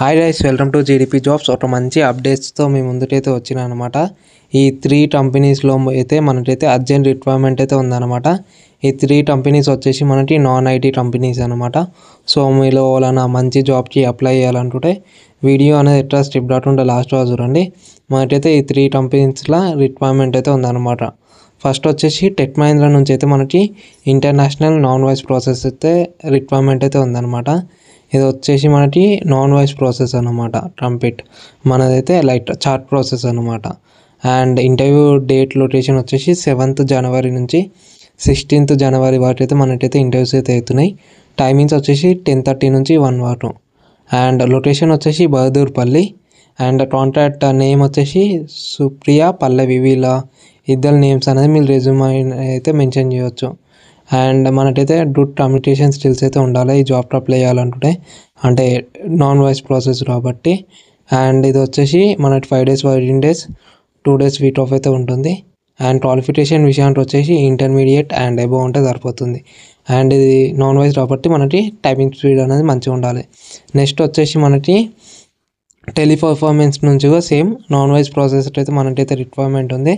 Hi guys, welcome to GDP jobs. ఒక మంచి అప్డేట్స్తో మీ ముందుకైతే వచ్చిన అనమాట. ఈ 3 కంపెనీస్లో అయితే మనకైతే అర్జెంట్ రిక్వైర్మెంట్ అయితే ఉందన్నమాట. ఈ 3 కంపెనీస్ వచ్చేసి మనకి నాన్ ఐటీ కంపెనీస్ అనమాట. సో మీలో వాళ్ళ మంచి జాబ్కి అప్లై చేయాలనుకుంటే వీడియో అనేది ఎట్లా స్కిప్ కాకుండా లాస్ట్ వరకు చూడండి. మనకైతే ఈ 3 కంపెనీస్లో రిక్వైర్మెంట్ అయితే ఉందన్నమాట. ఫస్ట్ వచ్చేసి టెక్ మహీంద్రా నుంచి అయితే మనకి ఇంటర్నేషనల్ నాన్ వాయిస్ ప్రాసెస్ అయితే రిక్వైర్మెంట్ అయితే ఉందన్నమాట. ఇది వచ్చేసి మనకి నాన్ వాయిస్ ప్రాసెస్ అనమాట. ట్రంపెట్ మనదైతే లైట్ చార్ట్ ప్రాసెస్ అనమాట. అండ్ ఇంటర్వ్యూ డేట్ లొకేషన్ వచ్చేసి 7th జనవరి నుంచి 16th జనవరి వరకు అయితే మనకైతే ఇంటర్వ్యూస్ అయితే అవుతున్నాయి. టైమింగ్స్ వచ్చేసి 10:30 నుంచి 1 వరకు. అండ్ లొకేషన్ వచ్చేసి బహదూర్పల్లి. అండ్ కాంట్రాక్ట్ నేమ్ వచ్చేసి సుప్రియ పల్లవి. వీళ్ళ ఇద్దరు నేమ్స్ అనేది మీరు రెజ్యూమ్ అయితే మెన్షన్ చేయవచ్చు. అండ్ మనకైతే గుడ్ కమ్యూనికేషన్ స్కిల్స్ అయితే ఉండాలి ఈ జాబ్కి అప్లై చేయాలనుకుంటే, అంటే నాన్ వాయిస్ ప్రాసెస్ కాబట్టి. అండ్ ఇది వచ్చేసి మనకి 5 days working days, 2 days week off అయితే ఉంటుంది. అండ్ క్వాలిఫికేషన్ విషయానికి వచ్చేసి ఇంటర్మీడియట్ అండ్ అబోవ్ ఉంటే సరిపోతుంది. అండ్ ఇది నాన్ వాయిస్ కాబట్టి మనకి టైపింగ్ స్పీడ్ అనేది మంచిగా ఉండాలి. నెక్స్ట్ వచ్చేసి మనకి టెలిపర్ఫార్మెన్స్ నుంచి కూడా సేమ్ నాన్ వాయిస్ ప్రాసెస్ అయితే మనకైతే రిక్వైర్మెంట్ ఉంది.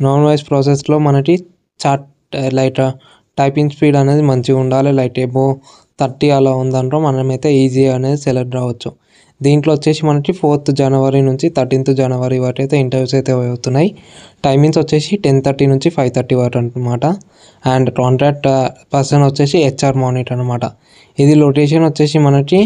నాన్ వాయిస్ ప్రాసెస్లో మనకి చార్ట్ లైట్ టైపింగ్ స్పీడ్ అనేది మంచిగా ఉండాలి. లైట్ ఏబో 30 అలా ఉందంటే మనమైతే ఈజీ అనేది సెలెక్ట్ రావచ్చు. దీంట్లో వచ్చేసి మనకి 4th జనవరి నుంచి 13th జనవరి వరకు అయితే ఇంటర్వ్యూస్ అయితే అవుతున్నాయి. టైమింగ్స్ వచ్చేసి 10:30 నుంచి 5:30 వరకు అనమాట. అండ్ కాంట్రాక్ట్ పర్సన్ వచ్చేసి హెచ్ఆర్ మానిటర్ అనమాట. ఇది లొకేషన్ వచ్చేసి మనకి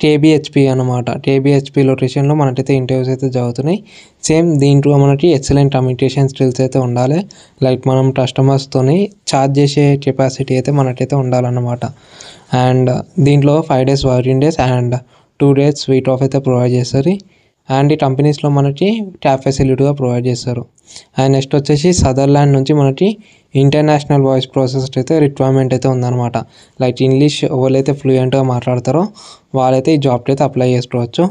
కేబిహెచ్పి అనమాట. కేబిహెచ్పి లొకేషన్లో మనకైతే ఇంటర్వ్యూస్ అయితే జరుగుతున్నాయి. సేమ్ దీంట్లో మనకి ఎక్సలెంట్ కమ్యూనికేషన్ స్కిల్స్ అయితే ఉండాలి. లైక్ మనం కస్టమర్స్తోని చార్జ్ చేసే కెపాసిటీ అయితే మనకైతే ఉండాలన్నమాట. అండ్ దీంట్లో 5 days working days and 2 days week off అయితే ప్రొవైడ్ చేస్తారు. అండ్ ఈ కంపెనీస్లో మనకి క్యాబ్ ఫెసిలిటీగా ప్రొవైడ్ చేస్తారు. అండ్ నెక్స్ట్ వచ్చేసి సదర్లాండ్ నుంచి మనకి ఇంటర్నేషనల్ వాయిస్ ప్రాసెస్ అయితే రిక్వైర్మెంట్ అయితే ఉందన్నమాట. లైక్ ఇంగ్లీష్ ఎవరైతే ఫ్లూయెంట్గా మాట్లాడతారో వాళ్ళైతే ఈ జాబ్కి అయితే అప్లై చేసుకోవచ్చు.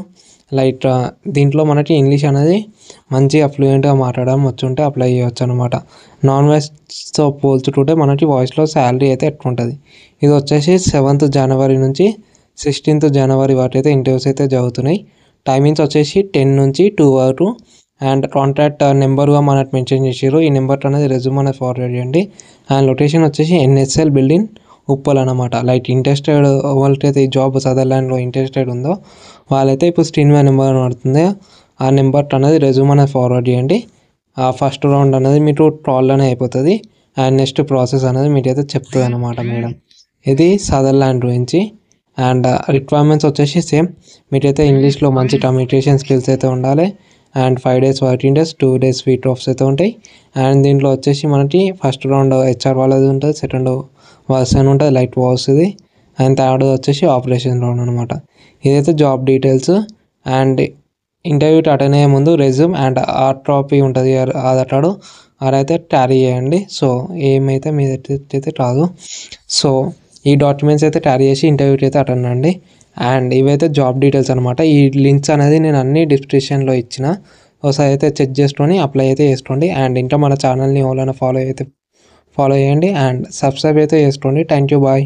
లైక్ దీంట్లో మనకి ఇంగ్లీష్ అనేది మంచిగా ఫ్లూయెంట్గా మాట్లాడడం వచ్చుంటే అప్లై చేయవచ్చు అనమాట. నాన్ వాయిస్తో పోల్చుకుంటే మనకి వాయిస్లో శాలరీ అయితే ఎక్కువ ఉంటుంది. ఇది వచ్చేసి 7th జనవరి నుంచి 16th జనవరి వరకు అయితే ఇంటర్వ్యూస్ అయితే జరుగుతున్నాయి. టైమింగ్స్ వచ్చేసి 10 నుంచి 2 వరకు. అండ్ కాంటాక్ట్ నెంబర్గా మనకు మెన్షన్ చేసారు. ఈ నెంబర్ అనేది రెజ్యూమ్ అనేది ఫార్వర్డ్ చేయండి. అండ్ లొకేషన్ వచ్చేసి ఎన్ఎస్ఎల్ బిల్డింగ్ ఉప్పల్ అనమాట. లైక్ ఇంట్రెస్టెడ్ వాళ్ళకైతే ఈ జాబ్ సదర్లాండ్లో ఇంట్రెస్టెడ్ ఉందో వాళ్ళైతే ఇప్పుడు స్క్రీన్ మీద నెంబర్ పడుతుంది. ఆ నెంబర్ అనేది రెజ్యూమ్ అనేది ఫార్వర్డ్ చేయండి. ఆ ఫస్ట్ రౌండ్ అనేది మీకు కాల్లోనే అయిపోతుంది. అండ్ నెక్స్ట్ ప్రాసెస్ అనేది మీకైతే చెప్తుంది అనమాట మేడం. ఇది సదర్లాండ్ గురించి. అండ్ రిక్వైర్మెంట్స్ వచ్చేసి సేమ్ మీకైతే ఇంగ్లీష్లో మంచి కమ్యూనికేషన్ స్కిల్స్ అయితే ఉండాలి. And 5 days working days, 2 days week offs అయితే ఉంటాయి. అండ్ దీంట్లో వచ్చేసి మనకి ఫస్ట్ రౌండ్ హెచ్ఆర్ వాళ్ళది ఉంటుంది, సెకండ్ వర్షన్ ఉంటుంది లైట్ వాయిస్ది, అండ్ థర్డ్ వచ్చేసి ఆపరేషన్ రౌండ్ అనమాట. ఇదైతే జాబ్ డీటెయిల్స్. అండ్ ఇంటర్వ్యూకి అటెండ్ అయ్యే ముందు రెజ్యూమ్ అండ్ హార్డ్ కాపీ ఉంటుంది ఆధార్ కార్డు అదైతే క్యారీ చేయండి. సో ఏమైతే మీ అయితే కాదు. సో ఈ డాక్యుమెంట్స్ అయితే క్యారీ చేసి ఇంటర్వ్యూకి అయితే అటెండ్ అండి. అండ్ ఇవైతే జాబ్ డీటెయిల్స్ అనమాట. ఈ లింక్స్ అనేది నేను అన్ని డిస్క్రిప్షన్లో ఇచ్చిన, ఒకసారి అయితే చెక్ చేసుకొని అప్లై అయితే చేసుకోండి. అండ్ ఇంకా మన ఛానల్ని ఎవరైనా ఫాలో చేయండి అండ్ సబ్స్క్రైబ్ అయితే చేసుకోండి. Thank you, bye.